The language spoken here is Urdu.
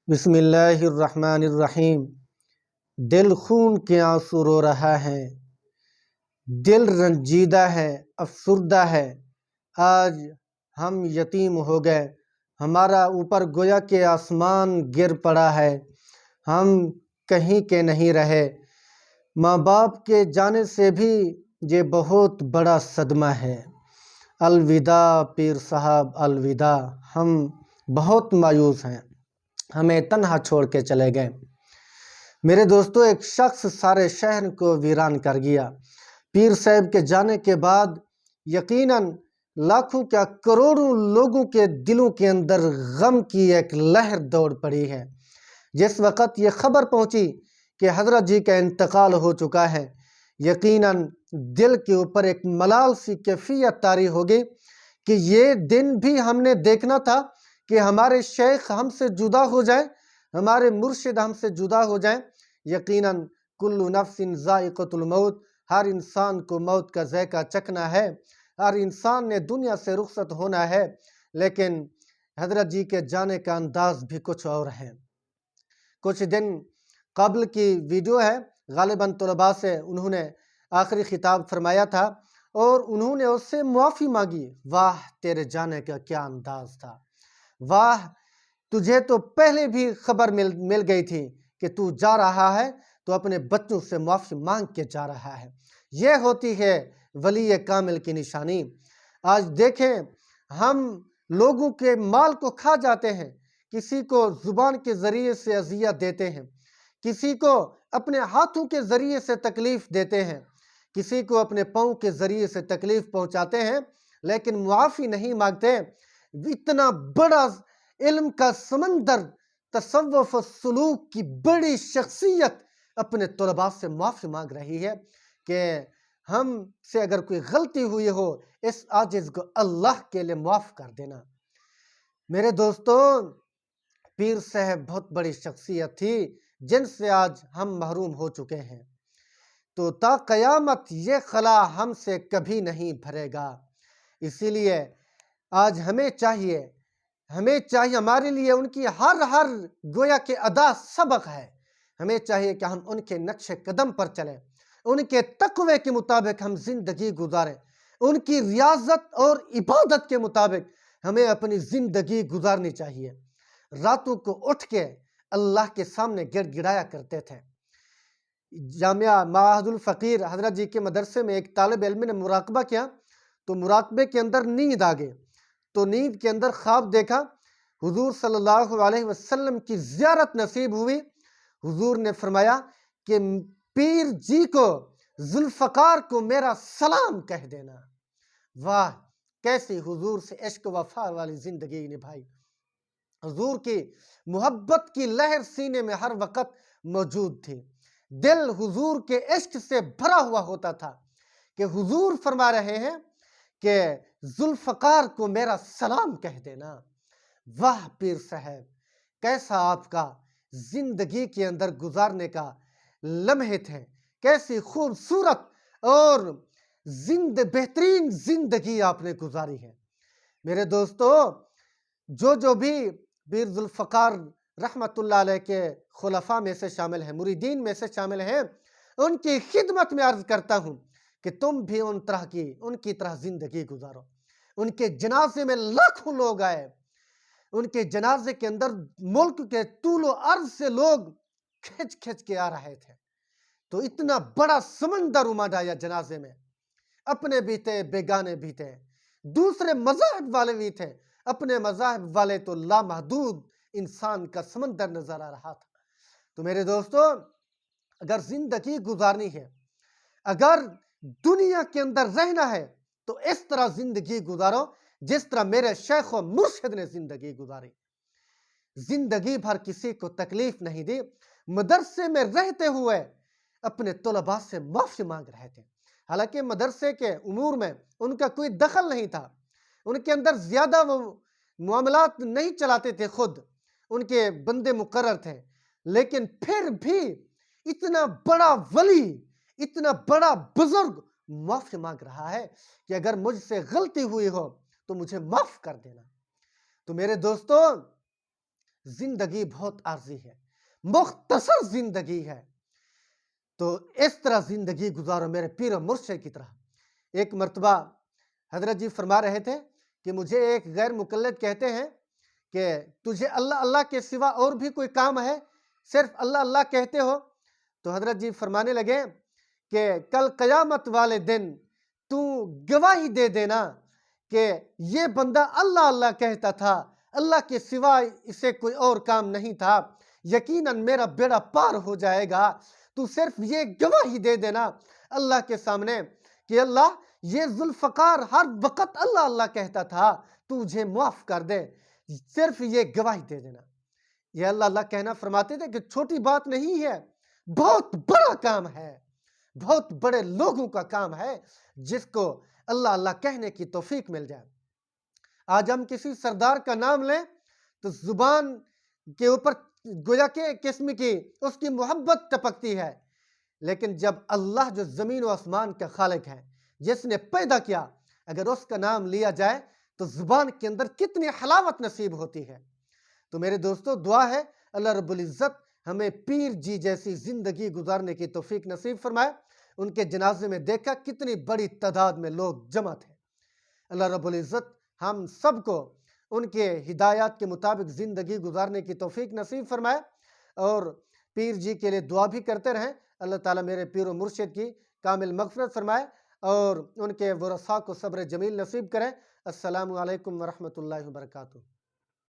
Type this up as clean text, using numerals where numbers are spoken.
بسم اللہ الرحمن الرحیم۔ دل خون کے آنسو رو رہا ہے، دل رنجیدہ ہے، افسردہ ہے۔ آج ہم یتیم ہو گئے، ہمارا اوپر گویا کہ آسمان گر پڑا ہے، ہم کہیں کے نہیں رہے۔ ماں باپ کے جانے سے بھی یہ بہت بڑا صدمہ ہے۔ الوداع پیر صاحب، الوداع۔ ہم بہت مایوس ہیں، ہمیں تنہا چھوڑ کے چلے گئے۔ میرے دوستو، ایک شخص سارے شہر کو ویران کر گیا۔ پیر صاحب کے جانے کے بعد یقیناً لاکھوں کیا کروڑوں لوگوں کے دلوں کے اندر غم کی ایک لہر دوڑ پڑی ہے۔ جس وقت یہ خبر پہنچی کہ حضرت جی کا انتقال ہو چکا ہے، یقیناً دل کے اوپر ایک ملال سی کیفیت طاری ہوگی کہ یہ دن بھی ہم نے دیکھنا تھا کہ ہمارے شیخ ہم سے جدا ہو جائیں، ہمارے مرشد ہم سے جدا ہو جائیں۔ یقیناً کل نفس ذائقۃ الموت، ہر انسان کو موت کا ذائقہ چکھنا ہے، ہر انسان نے دنیا سے رخصت ہونا ہے، لیکن حضرت جی کے جانے کا انداز بھی کچھ اور ہے۔ کچھ دن قبل کی ویڈیو ہے، غالباً طلباء سے انہوں نے آخری خطاب فرمایا تھا اور انہوں نے اس سے معافی مانگی۔ واہ تیرے جانے کا کیا انداز تھا، واہ تجھے تو پہلے بھی خبر مل گئی تھی کہ تو جا رہا ہے، تو اپنے بچوں سے معافی مانگ کے جا رہا ہے۔ یہ ہوتی ہے ولی کامل کی نشانی۔ آج دیکھیں، ہم لوگوں کے مال کو کھا جاتے ہیں، کسی کو زبان کے ذریعے سے اذیت دیتے ہیں، کسی کو اپنے ہاتھوں کے ذریعے سے تکلیف دیتے ہیں، کسی کو اپنے پاؤں کے ذریعے سے تکلیف پہنچاتے ہیں، لیکن معافی نہیں مانگتے۔ اتنا بڑا علم کا سمندر، تصوف و سلوک کی بڑی شخصیت اپنے طلباء سے معافی مانگ رہی ہے کہ ہم سے اگر کوئی غلطی ہوئی ہو، اس عاجز کو اللہ کے لیے معاف کر دینا۔ میرے دوستو، پیر صاحب بہت بڑی شخصیت تھی جن سے آج ہم محروم ہو چکے ہیں، تو تا قیامت یہ خلا ہم سے کبھی نہیں بھرے گا۔ اسی لیے آج ہمیں چاہیے، ہمارے لیے ان کی ہر گویا کہ ادا سبق ہے۔ ہمیں چاہیے کہ ہم ان کے نقش قدم پر چلیں، ان کے تقوی کے مطابق ہم زندگی گزاریں، ان کی ریاضت اور عبادت کے مطابق ہمیں اپنی زندگی گزارنی چاہیے۔ راتوں کو اٹھ کے اللہ کے سامنے گڑ گڑایا کرتے تھے۔ جامعہ معہد الفقیر حضرت جی کے مدرسے میں ایک طالب علم نے مراقبہ کیا، تو مراقبے کے اندر نیند آ گئی، تو نیند کے اندر خواب دیکھا، حضور صلی اللہ علیہ وسلم کی زیارت نصیب ہوئی۔ حضور نے فرمایا کہ پیر جی کو، ذوالفقار کو میرا سلام کہہ دینا۔ واہ کیسی حضور سے عشق و وفا والی زندگی نبھائی۔ حضور کی محبت کی لہر سینے میں ہر وقت موجود تھی، دل حضور کے عشق سے بھرا ہوا ہوتا تھا کہ حضور فرما رہے ہیں کہ ذوالفقار کو میرا سلام کہہ دینا۔ واہ پیر صاحب، کیسا آپ کا زندگی کے اندر گزارنے کا لمحے تھے، کیسی خوبصورت اور بہترین زندگی آپ نے گزاری ہے۔ میرے دوستو، جو بھی پیر ذوالفقار رحمت اللہ علیہ کے خلفاء میں سے شامل ہیں، مریدین میں سے شامل ہیں، ان کی خدمت میں عرض کرتا ہوں کہ تم بھی ان کی طرح زندگی گزارو۔ ان کے جنازے میں لاکھوں لوگ آئے، ان کے جنازے کے اندر ملک کے طول و عرض سے لوگ کھچ کے آ رہے تھے، تو اتنا بڑا سمندر امڈ آیا جنازے میں۔ اپنے بھی تھے، بیگانے بھی تھے، دوسرے مذاہب والے بھی تھے، اپنے مذاہب والے تو لامحدود انسان کا سمندر نظر آ رہا تھا۔ تو میرے دوستو، اگر زندگی گزارنی ہے، اگر دنیا کے اندر رہنا ہے، تو اس طرح زندگی گزارو جس طرح میرے شیخ و مرشد نے زندگی گزاری۔ زندگی بھر کسی کو تکلیف نہیں دی، مدرسے میں رہتے ہوئے اپنے طلباء سے معافی مانگ رہے تھے۔ حالانکہ مدرسے کے امور میں ان کا کوئی دخل نہیں تھا، ان کے اندر زیادہ وہ معاملات نہیں چلاتے تھے، خود ان کے بندے مقرر تھے، لیکن پھر بھی اتنا بڑا ولی، اتنا بڑا بزرگ معافی مانگ رہا ہے کہ اگر مجھ سے غلطی ہوئی ہو تو مجھے معاف کر دینا۔ تو میرے دوستو، زندگی بہت عارضی ہے، مختصر زندگی ہے، تو اس طرح زندگی گزارو میرے پیر و مرشد کی طرح۔ ایک مرتبہ حضرت جی فرما رہے تھے کہ مجھے ایک غیر مقلد کہتے ہیں کہ تجھے اللہ اللہ کے سوا اور بھی کوئی کام ہے، صرف اللہ اللہ کہتے ہو؟ تو حضرت جی فرمانے لگے کہ کل قیامت والے دن تو گواہی دے دینا کہ یہ بندہ اللہ اللہ کہتا تھا، اللہ کے سوا اسے کوئی اور کام نہیں تھا، یقیناً میرا بیڑا پار ہو جائے گا۔ تو صرف یہ گواہی دے دینا اللہ کے سامنے کہ اللہ یہ ذوالفقار ہر وقت اللہ اللہ کہتا تھا، تجھے معاف کر دے، صرف یہ گواہی دے دینا۔ یہ اللہ اللہ کہنا فرماتے تھے کہ چھوٹی بات نہیں ہے، بہت بڑا کام ہے، بہت بڑے لوگوں کا کام ہے جس کو اللہ اللہ کہنے کی توفیق مل جائے۔ آج ہم کسی سردار کا نام لیں تو زبان کے اوپر گویا کہ قسم کی اس کی محبت ٹپکتی ہے، لیکن جب اللہ جو زمین و آسمان کا خالق ہے، جس نے پیدا کیا، اگر اس کا نام لیا جائے تو زبان کے اندر کتنی حلاوت نصیب ہوتی ہے۔ تو میرے دوستو دعا ہے اللہ رب العزت ہمیں پیر جی جیسی زندگی گزارنے کی توفیق نصیب فرمائے۔ ان کے جنازے میں دیکھا کتنی بڑی تعداد میں لوگ جمع تھے۔ اللہ رب العزت ہم سب کو ان کے ہدایات کے مطابق زندگی گزارنے کی توفیق نصیب فرمائے، اور پیر جی کے لیے دعا بھی کرتے رہیں۔ اللہ تعالیٰ میرے پیر و مرشد کی کامل مغفرت فرمائے اور ان کے ورثاء کو صبر جمیل نصیب کریں۔ السلام علیکم ورحمۃ اللہ وبرکاتہ۔